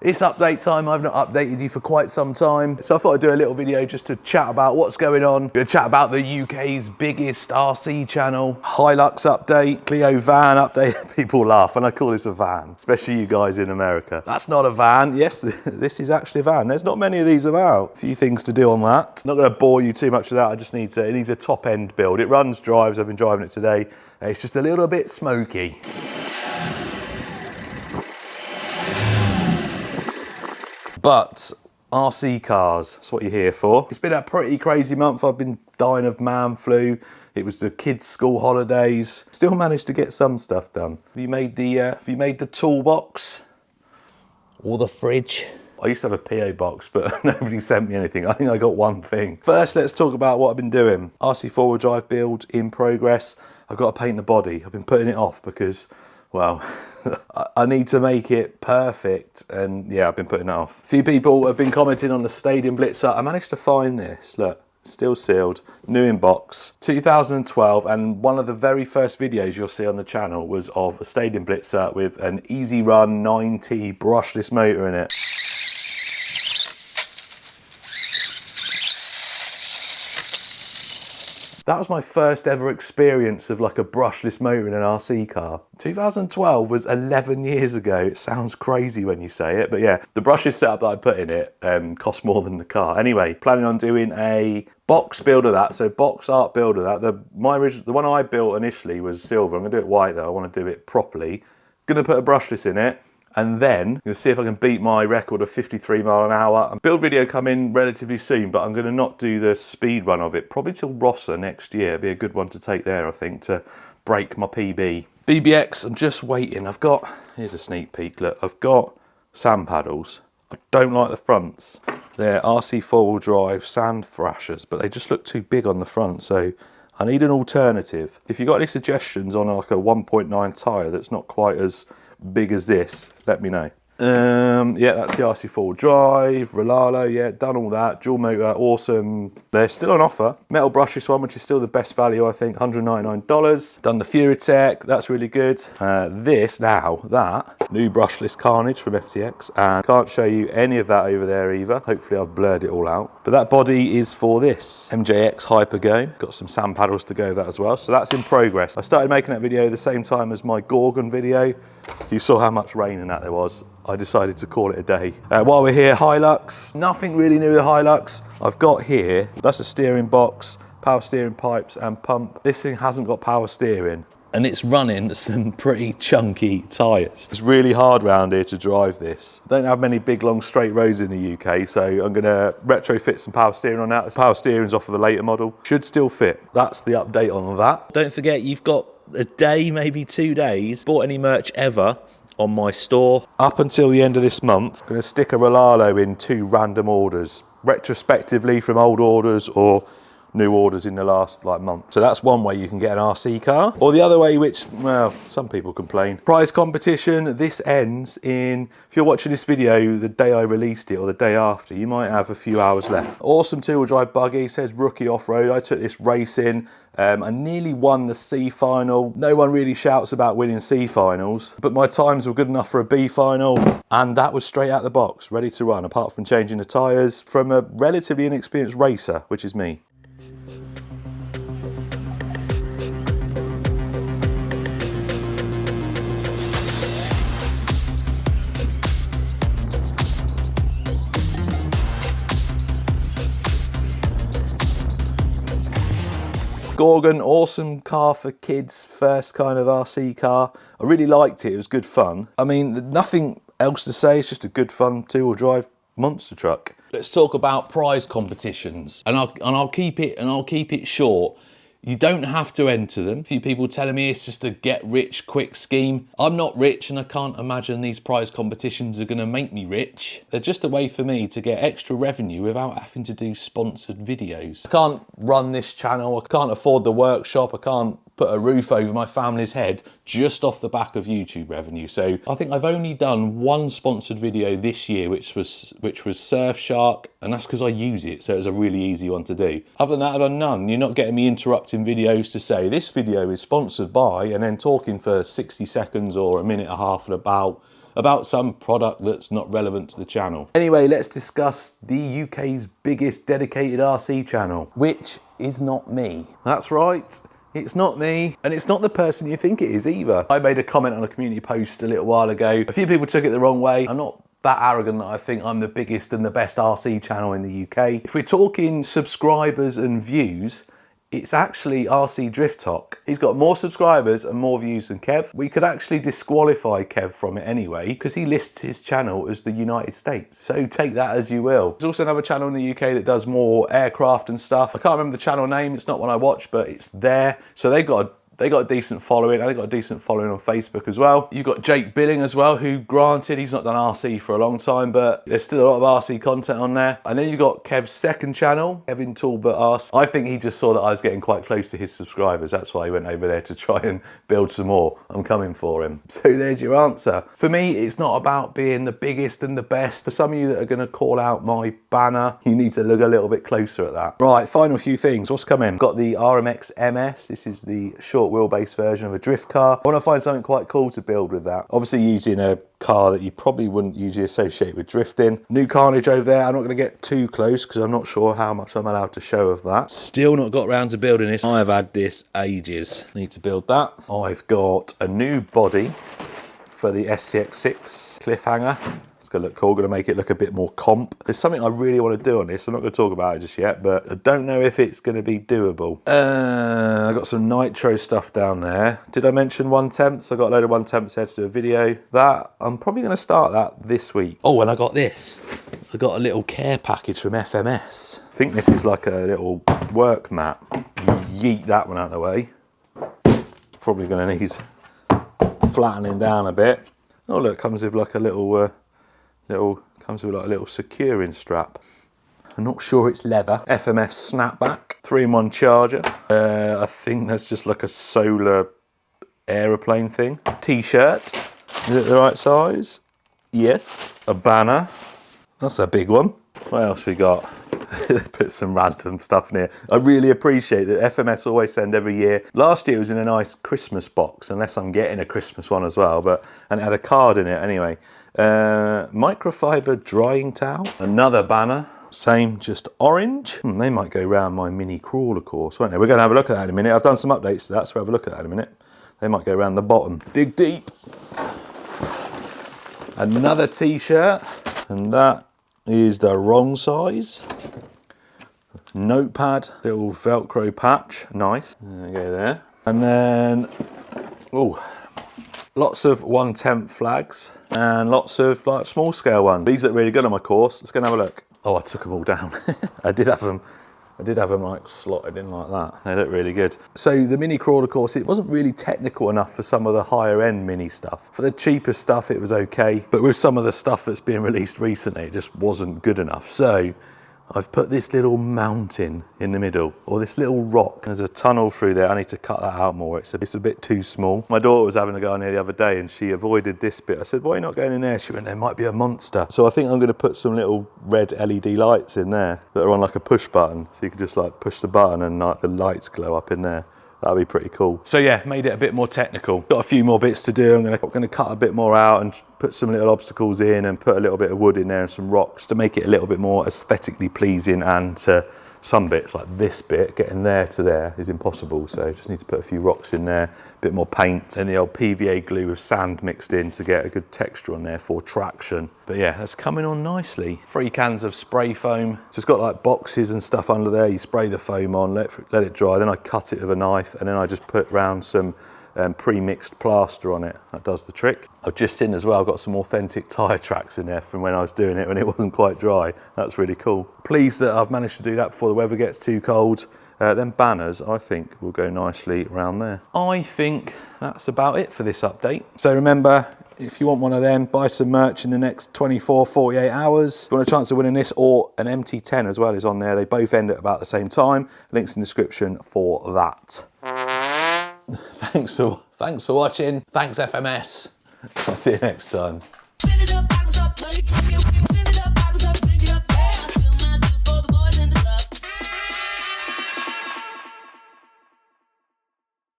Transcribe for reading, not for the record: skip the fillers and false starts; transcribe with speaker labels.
Speaker 1: It's update time. I've not updated you for quite some time, so I thought I'd do a little video just to chat about what's going on. Gonna chat about the UK's biggest RC channel, Hilux update, Clio van update. People laugh when I call this a van, especially you guys in America. That's not a van. Yes, this is actually a van. There's not many of these about. A few things to do on that. I'm not going to bore you too much with that. I just need to. It needs a top end build. It runs, drives. I've been driving it today. It's just a little bit smoky. But RC cars, that's what you're here for. It's been a pretty crazy month. I've been dying of man flu. It was the kids' school holidays. Still managed to get some stuff done. Have you made the toolbox? Or the fridge? I used to have a PO box, but nobody sent me anything. I think I got one thing. First, let's talk about what I've been doing. RC four-wheel drive build in progress. I've got to paint the body. I've been putting it off because, well, I need to make it perfect, and yeah, I've been putting it off. A few people have been commenting on the Stadium Blitzer. I managed to find this, look, still sealed, new in box, 2012, and one of the very first videos you'll see on the channel was of a Stadium Blitzer with an Easy Run 9T brushless motor in it. That was my first ever experience of like a brushless motor in an RC car. 2012 was 11 years ago. It sounds crazy when you say it, but yeah, the brushless setup that I put in it cost more than the car. Anyway, planning on doing a box build of that, so box art build of that. The one I built initially was silver. I'm gonna do it white though. I want to do it properly. Gonna put a brushless in it. And then, you'll see if I can beat my record of 53 mile an hour. A build video coming relatively soon, but I'm going to not do the speed run of it. Probably till Rossa next year. It'd be a good one to take there, I think, to break my PB. BBX, I'm just waiting. Here's a sneak peek, look. I've got sand paddles. I don't like the fronts. They're RC four-wheel drive sand thrashers, but they just look too big on the front, so I need an alternative. If you've got any suggestions on like a 1.9 tyre that's not quite as big as this, let me know. Yeah, that's the RC4 drive, Rolalo, yeah, done all that. Dual motor, awesome. They're still on offer. Metal brushless one, which is still the best value, I think, $199. Done the Furitech, that's really good. That new brushless Carnage from FTX, and can't show you any of that over there either. Hopefully I've blurred it all out. But that body is for this MJX Hypergo. Got some sand paddles to go with that as well, so that's in progress. I started making that video the same time as my Gorgon video. You saw how much rain in that there was. I decided to call it a day. While we're here, Hilux. Nothing really new with the Hilux. I've got here, that's a steering box, power steering pipes and pump. This thing hasn't got power steering, and it's running some pretty chunky tyres. It's really hard round here to drive this. Don't have many big long straight roads in the UK, so I'm gonna retrofit some power steering on that. The power steering's off of a later model. Should still fit. That's the update on that. Don't forget, you've got a day, maybe 2 days, bought any merch ever on my store. Up until the end of this month, I'm gonna stick a Rolalo in 2 random orders, retrospectively from old orders or new orders in the last month. So that's one way you can get an RC car. Or the other way, which, well, some people complain. Prize competition, this ends in, if you're watching this video the day I released it or the day after, you might have a few hours left. Awesome two-wheel drive buggy, says rookie off-road. I took this racing. I nearly won the C final. No one really shouts about winning C finals, but my times were good enough for a B final, and that was straight out the box, ready to run, apart from changing the tyres from a relatively inexperienced racer, which is me. Gorgon, awesome car for kids, first kind of RC car. I really liked it, it was good fun. I mean, nothing else to say, it's just a good fun two-wheel drive monster truck. Let's talk about prize competitions, and I'll keep it short. You don't have to enter them. A few people telling me it's just a get rich quick scheme. I'm not rich, and I can't imagine these prize competitions are gonna make me rich. They're just a way for me to get extra revenue without having to do sponsored videos. I can't run this channel, I can't afford the workshop, I can't put a roof over my family's head just off the back of YouTube revenue. So I think I've only done one sponsored video this year, which was Surfshark, and that's because I use it, so it's a really easy one to do. Other than that, I've done none. You're not getting me interrupting videos to say this video is sponsored by, and then talking for 60 seconds or a minute and a half about about some product that's not relevant to the channel. Anyway, let's discuss the UK's biggest dedicated RC channel, which is not me. That's right. It's not me, and it's not the person you think it is either. I made a comment on a community post a little while ago. A few people took it the wrong way. I'm not that arrogant that I think I'm the biggest and the best RC channel in the UK. If we're talking subscribers and views, it's actually RC Drift Talk. He's got more subscribers and more views than Kev. We could actually disqualify Kev from it anyway, because he lists his channel as the United States. So take that as you will. There's also another channel in the UK that does more aircraft and stuff. I can't remember the channel name. It's not one I watch, but it's there. So they got a decent following, and they got a decent following on Facebook as well. You've got Jake Billing as well, who granted he's not done RC for a long time, but there's still a lot of RC content on there. And then you've got Kev's second channel, Kevin Talbot RC. I think he just saw that I was getting quite close to his subscribers. That's why he went over there to try and build some more. I'm coming for him. So there's your answer. For me, it's not about being the biggest and the best. For some of you that are gonna call out my banner, you need to look a little bit closer at that. Right, final few things. What's coming? Got the RMX MS. This is the short wheelbase version of a drift car. I want to find something quite cool to build with that. Obviously using a car that you probably wouldn't usually associate with drifting. New carnage over there. I'm not going to get too close because I'm not sure how much I'm allowed to show of that. Still not got around to building this. I've had this ages. Need to build that. I've got a new body for the SCX6 cliffhanger. It's going to look cool, going to make it look a bit more comp. There's something I really want to do on this. I'm not going to talk about it just yet, but I don't know if it's going to be doable. I got some nitro stuff down there. Did I mention 1/10? I got a load of 1/10 here to do a video. That, I'm probably going to start that this week. Oh, and I got this. I got a little care package from FMS. I think this is like a little work mat. Yeet that one out of the way. Probably going to need flattening down a bit. Oh look, comes with like a little comes with like a little securing strap. I'm not sure it's leather. FMS snapback, 3-in-1 charger. I think that's just like a solar aeroplane thing. T-shirt, is it the right size? Yes. A banner, that's a big one. What else we got? Put some random stuff in here. I really appreciate that FMS always send every year. Last year it was in a nice Christmas box, unless I'm getting a Christmas one as well, and it had a card in it anyway. Microfiber drying towel. Another banner. Same, just orange. They might go round my mini crawler course, won't they? We're going to have a look at that in a minute. I've done some updates to that, so we'll have a look at that in a minute. They might go around the bottom. Dig deep. Another t-shirt, and that is the wrong size. Notepad, little Velcro patch, nice. There we go there. And then, oh, lots of 1/10 flags and lots of like small scale ones. These look really good on my course. Let's go and have a look. Oh, I took them all down. I did have them like slotted in like that. They look really good. So the mini crawler course, it wasn't really technical enough for some of the higher end mini stuff. For the cheaper stuff, it was okay. But with some of the stuff that's been released recently, it just wasn't good enough. So I've put this little mountain in the middle, or this little rock. There's a tunnel through there. I need to cut that out more. It's a bit too small. My daughter was having a go in there the other day and she avoided this bit. I said, why are you not going in there? She went, there might be a monster. So I think I'm going to put some little red LED lights in there that are on like a push button. So you can just like push the button and like the lights glow up in there. That'd be pretty cool. So yeah, made it a bit more technical. Got a few more bits to do. I'm gonna cut a bit more out and put some little obstacles in and put a little bit of wood in there and some rocks to make it a little bit more aesthetically pleasing, and to some bits like this bit, getting there to there is impossible. So just need to put a few rocks in there, a bit more paint, and the old PVA glue with sand mixed in to get a good texture on there for traction. But yeah, that's coming on nicely. 3 cans of spray foam. So it's got like boxes and stuff under there. You spray the foam on, let it dry. Then I cut it with a knife, and then I just put round some pre-mixed plaster on it. That does the trick. I've just seen as well, I've got some authentic tyre tracks in there from when I was doing it when it wasn't quite dry. That's really cool. Pleased that I've managed to do that before the weather gets too cold. Then banners, I think, will go nicely around there. I think that's about it for this update. So remember, if you want one of them, buy some merch in the next 24, 48 hours. If you want a chance of winning this, or an MT10 as well is on there. They both end at about the same time. Links in the description for that. Thanks for watching. Thanks FMS. I'll see you next time.